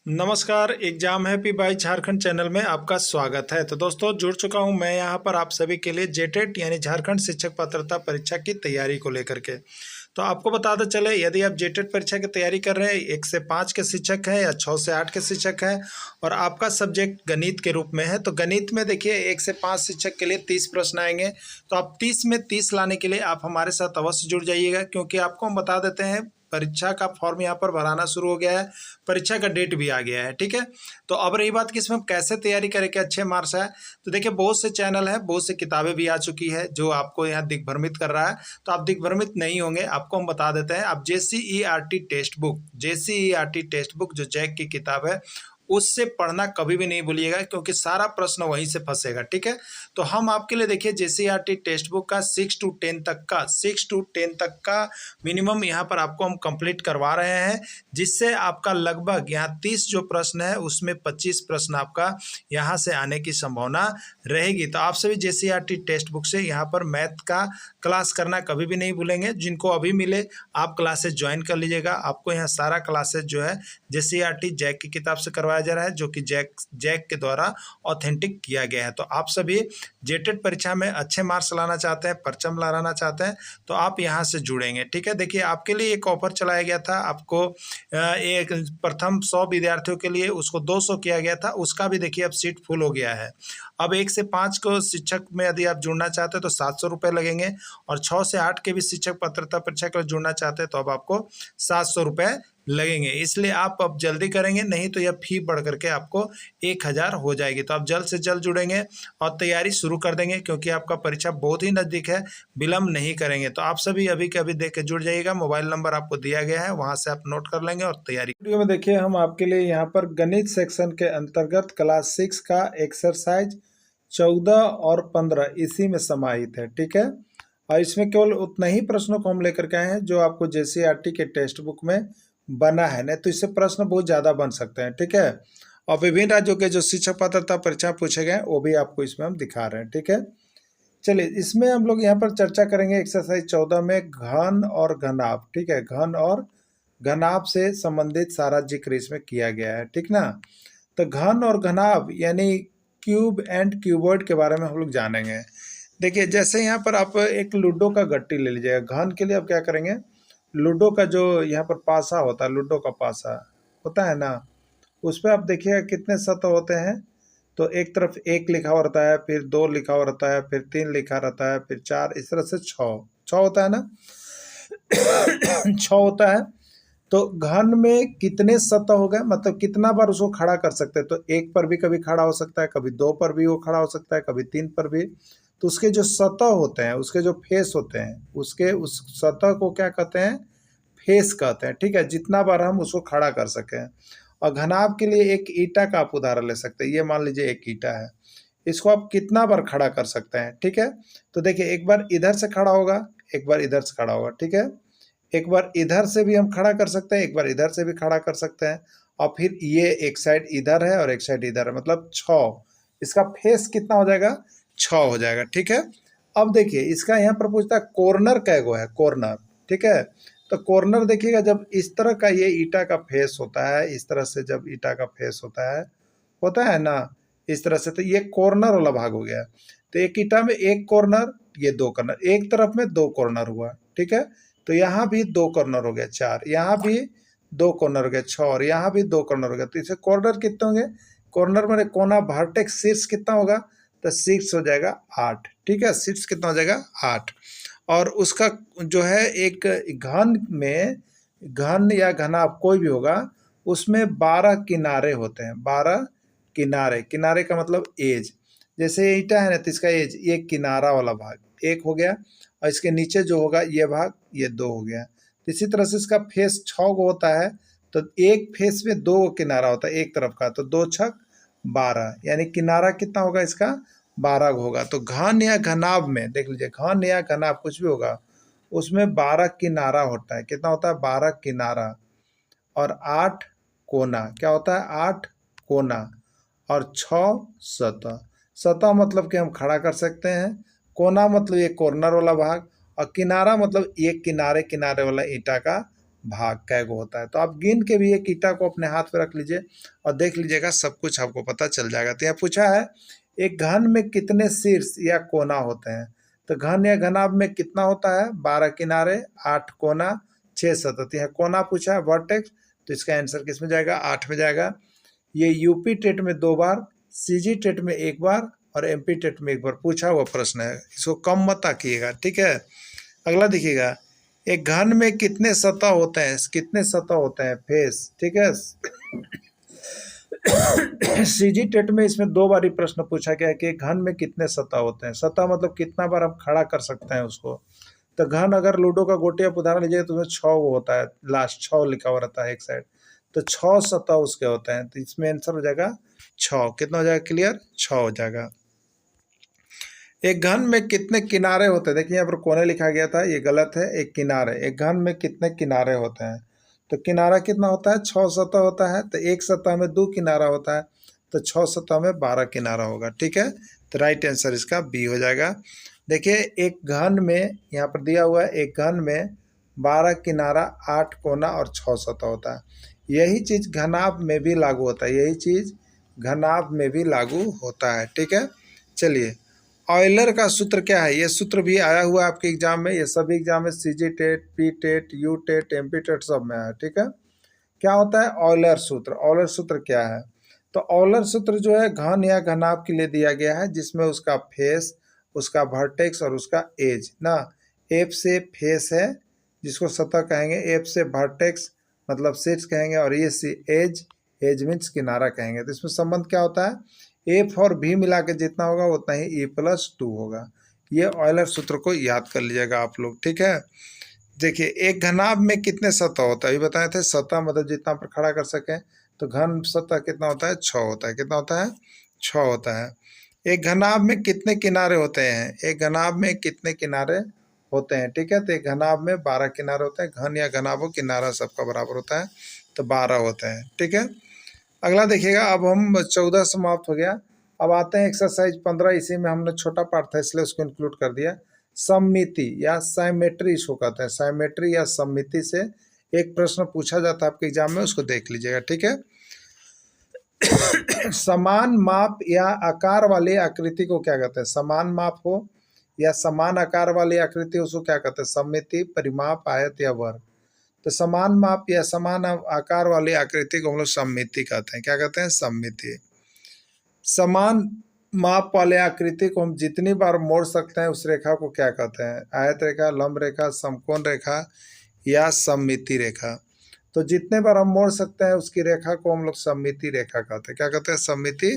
नमस्कार। Exam happy by Jharkhand channel में आपका स्वागत है। तो दोस्तों जुड़ चुका हूं मैं यहां पर आप सभी के लिए जेटेट यानी झारखंड शिक्षक पात्रता परीक्षा की तैयारी को लेकर के। तो आपको बताते चले, यदि आप जेटेट परीक्षा की तैयारी कर रहे हैं, 1 से 5 के शिक्षक हैं या 6 से 8 के शिक्षक हैं और आपका सब्जेक्ट गणित के रूप में है, तो गणित में देखिए 1 से 5 शिक्षक के लिए 30 प्रश्न आएंगे। तो आप 30 में 30 लाने के लिए आप हमारे साथ अवश्य जुड़ जाइएगा, क्योंकि आपको हम बता देते हैं परीक्षा का फॉर्म यहाँ पर भराना शुरू हो गया है, परीक्षा का डेट भी आ गया है। ठीक है, तो अब रही बात कि इसमें हम कैसे तैयारी करें कि अच्छे मार्क्स आए। तो देखिए बहुत से चैनल है, बहुत सी किताबें भी आ चुकी है जो आपको यहाँ दिग्भ्रमित कर रहा है। तो आप दिग्भ्रमित नहीं होंगे, आपको हम बता देते हैं। आप JCERT टेक्स्ट बुक जो जैक की किताब है उससे पढ़ना कभी भी नहीं भूलिएगा, क्योंकि सारा प्रश्न वहीं से फंसेगा। ठीक है, तो हम आपके लिए देखिए JCERT टेक्स्ट बुक का 6 to 10 तक का मिनिमम यहाँ पर आपको हम कंप्लीट करवा रहे हैं, जिससे आपका लगभग यहाँ 30 जो प्रश्न है उसमें 25 प्रश्न आपका यहाँ से आने की संभावना रहेगी। तो आप सभी JCERT टेक्स्ट बुक से यहाँ पर मैथ का क्लास करना कभी भी नहीं भूलेंगे। जिनको अभी मिले आप क्लासेस ज्वाइन कर लीजिएगा। आपको यहाँ सारा क्लासेस जो है JCERT जैक की किताब से करवाया जा रहा है, जो कि जैक के द्वारा ऑथेंटिक किया गया है। तो आप सभी जेटेट परीक्षा में अच्छे मार्क्स लाना चाहते हैं, परचम लहराना चाहते हैं, तो आप यहाँ से जुड़ेंगे। ठीक है, देखिए आपके लिए एक ऑफर चलाया गया था, आपको एक प्रथम 100 विद्यार्थियों के लिए उसको 200 किया गया था, उसका भी देखिए अब सीट फुल हो गया है। अब 1 से 5 को शिक्षक में यदि आप जुड़ना चाहते हैं तो 700 रुपये लगेंगे, और 6 से 8 के भी शिक्षक पात्रता परीक्षा के लिए जुड़ना चाहते हैं तो अब आपको 700 रुपये लगेंगे। इसलिए आप अब जल्दी करेंगे, नहीं तो यह फी बढ़ करके आपको 1000 हो जाएगी। तो आप जल्द से जल्द जुड़ेंगे और तैयारी शुरू कर देंगे, क्योंकि आपका परीक्षा बहुत ही नज़दीक है, विलम्ब नहीं करेंगे। तो आप सभी अभी के अभी देख के जुड़ जाइएगा। मोबाइल नंबर आपको दिया गया है, वहां से आप नोट कर लेंगे और तैयारी। वीडियो में देखिए हम आपके लिए यहाँ पर गणित सेक्शन के अंतर्गत क्लास 6 का एक्सरसाइज 14 और 15 इसी में समाहित है। ठीक है, और इसमें केवल उतना ही प्रश्नों को हम लेकर के आए हैं जो आपको JCERT के टेक्स्ट बुक में बना है, नहीं तो इससे प्रश्न बहुत ज़्यादा बन सकते हैं। ठीक है, और विभिन्न राज्यों के जो शिक्षक पात्रता परीक्षा पूछे गए वो भी आपको इसमें हम दिखा रहे हैं। ठीक है, चलिए इसमें हम लोग यहाँ पर चर्चा करेंगे एक्सरसाइज 14 में घन और घनाभ। ठीक है, घन और घनाभ से संबंधित सारा जिक्र इसमें किया गया है। ठीक ना, तो घन और घनाभ यानी क्यूब एंड क्यूबॉइड के बारे में हम लोग जानेंगे। देखिए जैसे यहाँ पर आप एक लूडो का गट्टी ले लीजिएगा। घन के लिए आप क्या करेंगे, लूडो का जो यहाँ पर पासा होता है, लूडो का पासा होता है ना, उस पर आप देखिएगा कितने सतह होते हैं। तो एक तरफ 1 लिखा हुआ रहता है, फिर 2 लिखा हुआ रहता है, फिर 3 लिखा रहता है, फिर 4, इस तरह से 6 होता है ना 6 होता है। तो घन में कितने सतह हो गए, मतलब कितना बार उसको खड़ा कर सकते हैं। तो 1 पर भी कभी खड़ा हो सकता है, कभी 2 पर भी वो खड़ा हो सकता है, कभी 3 पर भी। तो उसके जो सतह होते हैं, उसके जो फेस होते हैं, उसके उस सतह को क्या कहते हैं, फेस कहते हैं। ठीक है, जितना बार हम उसको खड़ा कर सकें। और घनाभ के लिए एक ईंटा का आप उदाहरण ले सकते हैं। ये मान लीजिए एक ईंटा है, इसको आप कितना बार खड़ा कर सकते हैं। ठीक है, तो देखिए एक बार इधर से खड़ा होगा, एक बार इधर से खड़ा होगा। ठीक है, एक बार इधर से भी हम खड़ा कर सकते हैं, एक बार इधर से भी खड़ा कर सकते हैं, और फिर ये एक साइड इधर है और एक साइड इधर है, मतलब 6। इसका फेस कितना हो जाएगा, 6 हो जाएगा। ठीक है, अब देखिए इसका यहाँ पर पूछता है कॉर्नर कैगो है, कॉर्नर। ठीक है, तो कॉर्नर देखिएगा जब इस तरह का ये ईंटा का फेस होता है, इस तरह से जब ईंटा का फेस होता है ना इस तरह से, तो ये कॉर्नर वाला भाग हो गया। तो एक ईंटा में एक कॉर्नर, ये 2 कॉर्नर, एक तरफ में 2 कॉर्नर हुआ। ठीक है, तो यहाँ भी 2 कॉर्नर हो गया 4, यहाँ भी 2 कॉर्नर हो गया 6, और यहाँ भी 2 कॉर्नर हो गया। तो इसे कॉर्नर कितने होंगे, कॉर्नर में कोना वर्टेक्स शीर्ष कितना होगा, तो शीर्ष हो जाएगा 8। ठीक है, शीर्ष कितना हो जाएगा 8। और उसका जो है एक घन में, घन या घनाभ कोई भी होगा, उसमें 12 किनारे होते हैं। 12 किनारे, किनारे का मतलब एज। जैसे ईंटा है ना, तो इसका एज, ये किनारा वाला भाग 1 हो गया, और इसके नीचे जो होगा ये भाग, ये 2 हो गया। तो इसी तरह से इसका फेस 6 को होता है, तो एक फेस में 2 किनारा होता है एक तरफ का, तो 2 छक 12, यानी किनारा कितना होगा इसका, 12 होगा। तो घन या घनाभ में देख लीजिए, घन या घनाभ कुछ भी होगा, उसमें 12 किनारा होता है। कितना होता है, 12 किनारा, और 8 कोना। क्या होता है, 8 कोना, और 6 सतह। सतह मतलब कि हम खड़ा कर सकते हैं, कोना मतलब ये कॉर्नर वाला भाग, और किनारा मतलब ये किनारे किनारे वाला ईंटा का भाग कैगो होता है। तो आप गिन के भी एक ईटा को अपने हाथ पे रख लीजिए और देख लीजिएगा, सब कुछ आपको पता चल जाएगा। तो यहाँ पूछा है एक घन में कितने शीर्ष या कोना होते हैं। तो घन या घनाभ में कितना होता है, 12 किनारे, 8 कोना, 6 सतह। यहाँ कोना पूछा है वर्टेक्स, तो इसका आंसर किस में जाएगा, 8 में जाएगा। ये यूपी टेट में 2 बार, सीजी टेट में 1 बार और एमपी टेट में 1 बार पूछा हुआ प्रश्न है, इसको कम मत आकिएगा, ठीक है। अगला देखिएगा, एक घन में कितने सतह होते हैं, कितने सतह होते हैं, फेस, ठीक है। सीजी टेट में इसमें 2 बार ही प्रश्न पूछा गया है कि घन में कितने सतह होते हैं। सतह मतलब कितना बार हम खड़ा कर सकते हैं उसको। तो घन अगर लूडो का गोटी आप उदाहरण लीजिएगा तो उसमें 6 होता है, लास्ट 6 लिखा हुआ रहता है एक साइड, तो 6 सतह उसके होते हैं। तो इसमें आंसर हो जाएगा 6। कितना हो जाएगा, क्लियर, 6 हो जाएगा। एक घन में कितने किनारे होते हैं, देखिए यहाँ पर कोने लिखा गया था, ये गलत है, एक किनारे। एक घन में कितने किनारे होते हैं, तो किनारा कितना होता है, 6 सतह होता है। तो एक सतह में 2 किनारा होता है, तो 6 सतह में 12 किनारा होगा, ठीक है। तो राइट आंसर इसका बी हो जाएगा। देखिए एक घन में यहाँ पर दिया हुआ है, एक घन में 12 किनारा, 8 कोना और 6 सतह होता है। यही चीज़ घनाभ में भी लागू होता है, यही चीज़ घनाभ में भी लागू होता है, ठीक है। चलिए, ऑयलर का सूत्र क्या है, ये सूत्र भी आया हुआ है आपके एग्जाम में, ये सभी एग्जाम में, CG TET, P TET, U TET, MP TET सब में है, ठीक है। क्या होता है ऑयलर सूत्र, ऑयलर सूत्र क्या है, तो ऑयलर सूत्र जो है घन या घनाभ के लिए दिया गया है, जिसमें उसका फेस, उसका वर्टेक्स और उसका एज ना। एफ से फेस है जिसको सतह कहेंगे, एफ से वर्टेक्स मतलब शीर्ष कहेंगे, और ये सी एज, एज मीन्स किनारा कहेंगे। तो इसमें संबंध क्या होता है, एफ और भी मिला के जितना होगा उतना ही E+2 होगा। ये ऑयलर सूत्र को याद कर लीजिएगा आप लोग, ठीक है। देखिए एक घनाभ में कितने सतह होता है, अभी बताए थे, सतह मतलब जितना पर खड़ा कर सकें। तो घन सतह कितना होता है, 6 होता है। कितना होता है, 6 होता है। एक घनाभ में कितने किनारे होते हैं, एक घनाभ में कितने किनारे होते हैं, ठीक है। तो एक घनाभ में 12 किनारे होते हैं। घन या घनाभ हो, किनारा सबका बराबर होता है, तो 12 होते हैं, ठीक है। अगला देखिएगा, अब हम 14 समाप्त हो गया। अब आते हैं एक्सरसाइज 15, इसी में हमने छोटा पार्ट था इसलिए उसको इंक्लूड कर दिया। सममिति या साइमेट्री इसको कहते हैं, साइमेट्री या सममिति से एक प्रश्न पूछा जाता है आपके एग्जाम में, उसको देख लीजिएगा, ठीक है। समान माप या आकार वाली आकृति को क्या कहते हैं, समान माप हो या समान आकार वाली आकृति उसको क्या कहते हैं, सममिति, परिमाप, आयत या वर्ग। तो समान माप या समान आकार वाली आकृति को हम लोग सममिति कहते हैं। क्या कहते हैं, सममिति। समान माप वाले आकृति को हम जितनी बार मोड़ सकते हैं उस रेखा को क्या कहते हैं, आयत रेखा, लंब रेखा, समकोण रेखा या सममिति रेखा। तो जितने बार हम मोड़ सकते हैं उसकी रेखा को हम लोग सममिति रेखा कहते हैं। क्या कहते हैं, सममिति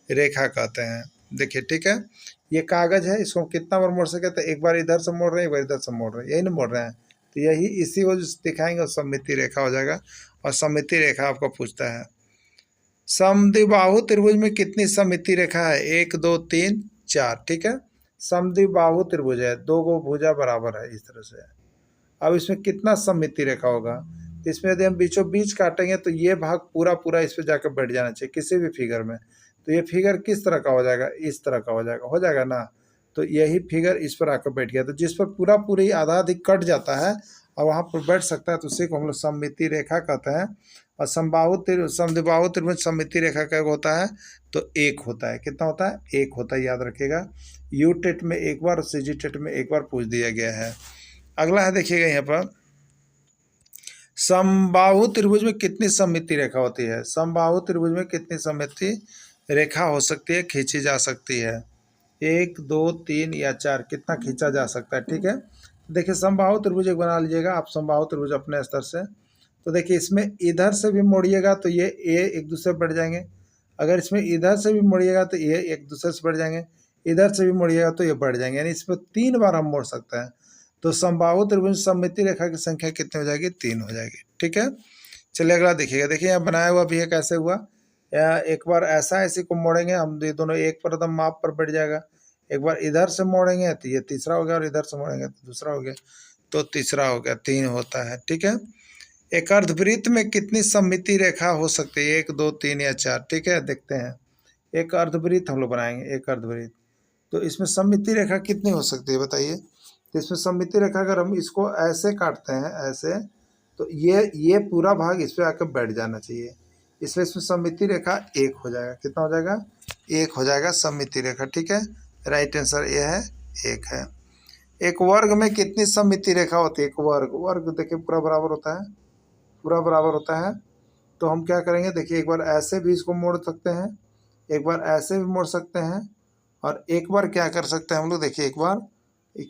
रेखा कहते हैं। देखिए, ठीक है, ये कागज है, इसको कितना बार मोड़ सके, तो एक बार इधर से मोड़ रहे हैं, एक बार इधर से मोड़ रहे हैं, यही नहीं मोड़ रहे हैं, तो यही इसी को दिखाएंगे और सममिति रेखा हो जाएगा। और सममिति रेखा आपको पूछता है समद्विबाहु त्रिभुज में कितनी सममिति रेखा है, 1 2 3 4, ठीक है। समद्विबाहु त्रिभुज है, 2 गो भुजा बराबर है इस तरह से। अब इसमें कितना सममिति रेखा होगा, इसमें यदि हम बीचों बीच काटेंगे तो ये भाग पूरा पूरा इस पर जाकर बैठ जाना चाहिए किसी भी फिगर में। तो ये फिगर किस तरह का हो जाएगा, इस तरह का हो जाएगा ना। तो यही फिगर इस पर आकर बैठ गया, तो जिस पर पूरा पूरी आधा अधिक कट जाता है और वहाँ पर बैठ सकता है, तो उसी को हम लोग सममिति रेखा कहते हैं। और समद्विबाहु त्रिभुज सममिति रेखा का होता है, तो 1 होता है। कितना होता है, 1 होता है, याद रखिएगा। यू टेट में 1 बार और सीजी टेट में 1 बार पूछ दिया गया है। अगला है, देखिएगा यहाँ पर, समबाहु त्रिभुज में कितनी सममिति रेखा होती है, समबाहु त्रिभुज में कितनी सममिति रेखा हो सकती है, खींची जा सकती है, 1 2 3 या 4, कितना खींचा जा सकता है, ठीक है। देखिए समबाहु त्रिभुज एक बना लीजिएगा आप, समबाहु त्रिभुज अपने स्तर से। तो देखिए इसमें इधर से भी मोड़िएगा तो ये ए एक दूसरे बढ़ जाएंगे, अगर इसमें इधर से भी मोड़िएगा तो ये एक दूसरे से बढ़ जाएंगे, इधर से भी मोड़िएगा तो ये बढ़ जाएंगे, यानी इसमें 3 बार हम मोड़ सकते हैं। तो समबाहु त्रिभुज सममिति रेखा की संख्या कितनी हो जाएगी, 3 हो जाएगी, ठीक है। चलिए अगला देखिएगा, देखिए यहाँ बनाया हुआ भी है कैसे हुआ। एक बार ऐसा ऐसे को मोड़ेंगे हम, ये दोनों एक पर एकदम माप पर बैठ जाएगा। एक बार इधर से मोड़ेंगे तो ये तीसरा हो गया, और इधर से मोड़ेंगे तो दूसरा हो गया, तो तीसरा हो गया, 3 होता है, ठीक है। एक अर्धवृत्त में कितनी सममिति रेखा हो सकती है, 1 2 3 या 4, ठीक है। देखते हैं, एक अर्धवृत्त हम लोग बनाएंगे, एक अर्धवृत्त, तो इसमें सममिति रेखा कितनी हो सकती है बताइए। तो इसमें सममिति रेखा अगर हम इसको ऐसे काटते हैं, ऐसे, तो ये पूरा भाग इस पर आकर बैठ जाना चाहिए, इसलिए इसमें सममिति रेखा 1 हो जाएगा। कितना हो जाएगा? 1 हो जाएगा सममिति रेखा। ठीक है, राइट आंसर ये है 1 है। एक वर्ग में कितनी सममिति रेखा होती है? एक वर्ग देखिए पूरा बराबर होता है, पूरा बराबर होता है। तो हम क्या करेंगे, देखिए एक बार ऐसे भी इसको मोड़ सकते हैं, एक बार ऐसे भी मोड़ सकते हैं, और एक बार क्या कर सकते हैं हम लोग, देखिए एक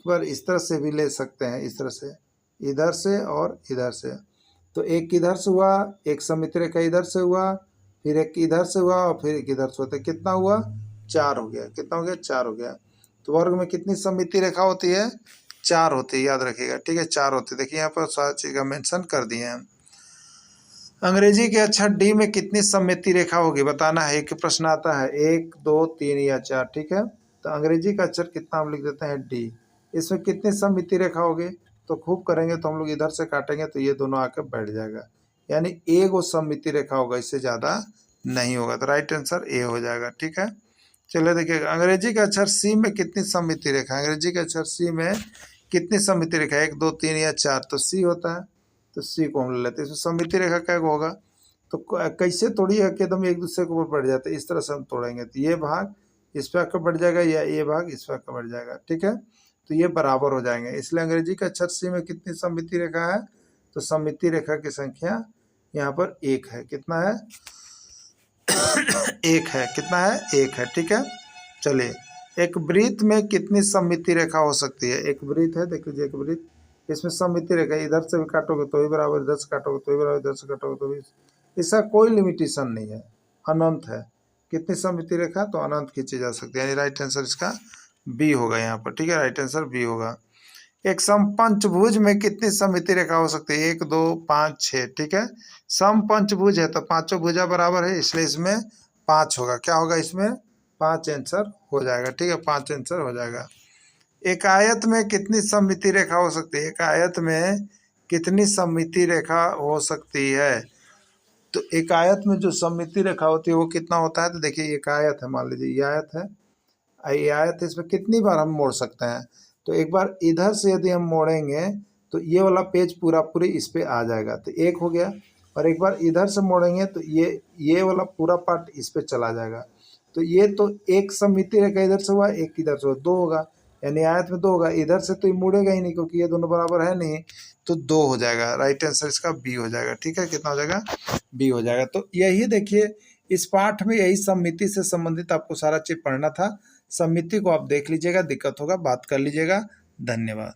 बार इस तरह से भी ले सकते हैं, इस तरह से, इधर से और इधर से। तो एक इधर से हुआ, एक सममिति रेखा इधर से हुआ, फिर एक इधर से हुआ और फिर एक इधर से होता है। कितना हुआ? 4 हो गया। कितना हो गया? 4 हो गया। तो वर्ग में कितनी सममिति रेखा होती है? 4 होती है, याद रखिएगा। ठीक है, 4 होती है। देखिए यहाँ पर सारी चीज़ का मेंशन कर दिए हैं। अंग्रेजी के अक्षर डी में कितनी सममिति रेखा होगी बताना है। एक प्रश्न आता है 1, 2, 3 या 4। ठीक है, तो अंग्रेजी का अक्षर कितना हम लिख देते हैं? डी। इसमें कितनी सममिति रेखा होगी? तो खूब करेंगे तो हम लोग इधर से काटेंगे तो ये दोनों आकर बैठ जाएगा, यानी एक वो सममिति रेखा होगा, इससे ज़्यादा नहीं होगा। तो राइट आंसर ए हो जाएगा। ठीक है, चलिए देखिएगा अंग्रेजी का अक्षर सी में कितनी सममिति रेखा? अंग्रेजी के अक्षर सी में कितनी सममिति रेखा? 1, 2, 3 या 4। तो सी होता है, तो सी को हम ले लेते हैं। इसमें सममिति रेखा क्या होगा? तो कैसे तोड़ी है कि एकदम एक दूसरे के ऊपर बढ़ जाते हैं, इस तरह से हम तोड़ेंगे तो ये भाग इस पर आकर बढ़ जाएगा या ये भाग इस पर आकर बढ़ जाएगा। ठीक है, तो ये बराबर हो जाएंगे। इसलिए अंग्रेजी का अक्षर सी में कितनी सममिति रेखा है? तो सममिति रेखा की संख्या यहाँ पर 1 है। कितना है? 1 है। कितना है? 1 है। ठीक है, चलिए एक वृत्त में कितनी सममिति रेखा हो सकती है? एक वृत्त है, देख लीजिए एक वृत्त, इसमें सममिति रेखा इधर से भी काटोगे तो भी बराबर, इधर से काटोगे तो भी बराबर, इधर से काटोगे तो भी, इसका कोई लिमिटेशन नहीं है, अनंत है। कितनी सममिति रेखा? तो अनंत खींची जा सकती है, यानी राइट आंसर इसका बी होगा यहाँ पर। ठीक है, राइट आंसर बी होगा। एक समपंचभुज में कितनी सममिति रेखा हो सकती है? 1, 2, 5, 6। ठीक है, समपंचभुज है तो पांचों भुजा बराबर है, इसलिए इसमें 5 होगा। क्या होगा इसमें? 5 आंसर हो जाएगा। ठीक है, 5 आंसर हो जाएगा। एक आयत में कितनी सममिति रेखा हो सकती है? एक आयत में कितनी सममिति रेखा हो सकती है? तो एक आयत में जो सममिति रेखा होती है वो कितना होता है? तो देखिए एक आयत है, मान लीजिए ये आयत है, ये आयत है, इसमें कितनी बार हम मोड़ सकते हैं? तो एक बार इधर से यदि हम मोड़ेंगे तो ये वाला पेज पूरा पूरी इस पे आ जाएगा, तो 1 हो गया। और एक बार इधर से मोड़ेंगे तो ये वाला पूरा पार्ट इस पे चला जाएगा। तो ये तो एक सममिति रेखा इधर से हुआ, एक इधर से हुआ, 2 होगा, यानी आयत में 2 होगा। इधर से तो ये मुड़ेगा ही नहीं क्योंकि ये दोनों बराबर है नहीं, तो 2 हो जाएगा। राइट आंसर इसका बी हो जाएगा। ठीक है, कितना हो जाएगा? बी हो जाएगा। तो यही देखिए इस पाठ में यही सममिति से संबंधित आपको सारा चीज पढ़ना था। सममिति को आप देख लीजिएगा, दिक्कत होगा बात कर लीजिएगा। धन्यवाद।